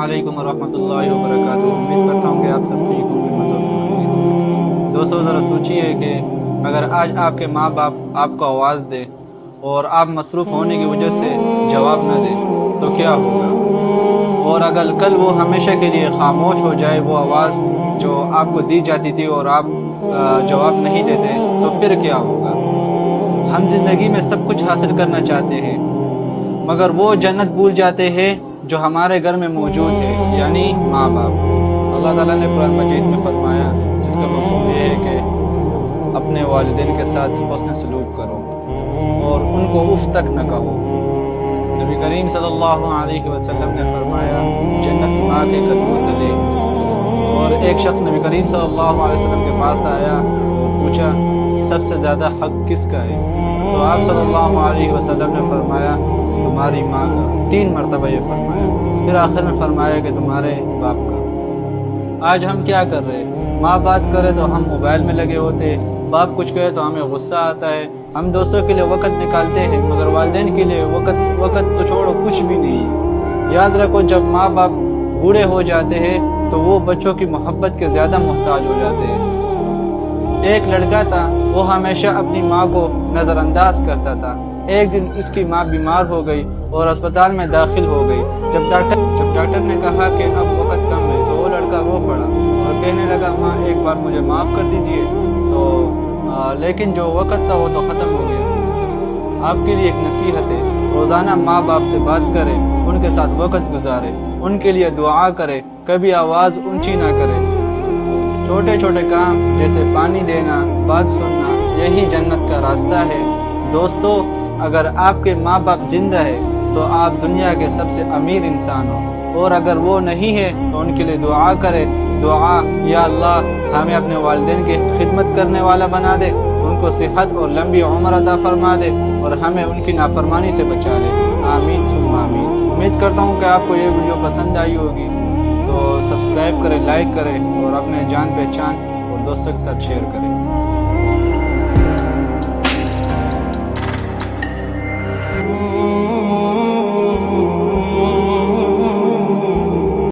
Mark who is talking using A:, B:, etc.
A: अस्सलामुअलैकुम वरहमतुल्लाहि वबरकातुहू। उम्मीद करता हूँ कि आप सब ठीक होंगे, मज़े में होंगे। दोस्तों, ज़रा सोचिए कि अगर आज आपके माँ बाप आपको आवाज़ दे और आप मसरूफ़ होने की वजह से जवाब न दें तो क्या होगा। और अगर कल वो हमेशा के लिए खामोश हो जाए, वो आवाज़ जो आपको दी जाती थी और आप जवाब नहीं देते, तो फिर क्या होगा। हम ज़िंदगी में सब कुछ हासिल करना चाहते हैं, मगर वो जन्नत भूल जाते हैं जो हमारे घर में मौजूद है, यानी माँ बाप। अल्लाह ताला ने कुरान मजीद में फरमाया, जिसका मफ़हूम ये है कि अपने वालिदैन के साथ हुस्न सलूक करो और उनको उफ़ तक न कहो। नबी करीम सल्लल्लाहु अलैहि वसल्लम ने फरमाया, जन्नत माँ के कदमों तले। और एक शख्स नबी करीम सल्लल्लाहु अलैहि वसल्लम के पास आया और पूछा, सबसे ज़्यादा हक़ किसका है। तो आप सल्लल्लाहु अलैहि वसल्लम ने फरमाया, तुम्हारी माँ का। 3 मरतबा ये फरमाया, फिर आखिर में फरमाया कि तुम्हारे बाप का। आज हम क्या कर रहे हैं, माँ बात करे तो हम मोबाइल में लगे होते, बाप कुछ कहे तो हमें गुस्सा आता है। हम दोस्तों के लिए वक़्त निकालते हैं, मगर वालिदैन के लिए वक़्त तो छोड़ो, कुछ भी नहीं। याद रखो, जब माँ बाप बूढ़े हो जाते हैं तो वो बच्चों की मोहब्बत के ज़्यादा मोहताज हो जाते हैं। एक लड़का था, वो हमेशा अपनी माँ को नज़रअंदाज करता था। एक दिन उसकी माँ बीमार हो गई और अस्पताल में दाखिल हो गई। जब डॉक्टर ने कहा कि अब वक़्त कम है, तो वो लड़का रो पड़ा और कहने लगा, माँ एक बार मुझे माफ़ कर दीजिए। तो लेकिन जो वक़्त था वो तो ख़त्म हो गया। आपके लिए एक नसीहत है, रोज़ाना माँ बाप से बात करें, उनके साथ वक़्त गुजारें, उनके लिए दुआ करें, कभी आवाज़ ऊंची ना करें। छोटे छोटे काम जैसे पानी देना, बात सुनना, यही जन्नत का रास्ता है। दोस्तों, अगर आपके माँ बाप जिंदा है तो आप दुनिया के सबसे अमीर इंसान हो, और अगर वो नहीं है तो उनके लिए दुआ करें। दुआ, या अल्लाह हमें अपने वालिदैन की खिदमत करने वाला बना दे, उनको सेहत और लंबी उम्र अता फरमा दे, और हमें उनकी नाफरमानी से बचा ले। आमीन सुम्मा आमीन। उम्मीद करता हूँ कि आपको ये वीडियो पसंद आई होगी, तो सब्सक्राइब करें, लाइक करें और अपने जान पहचान और दोस्तों के साथ शेयर करें।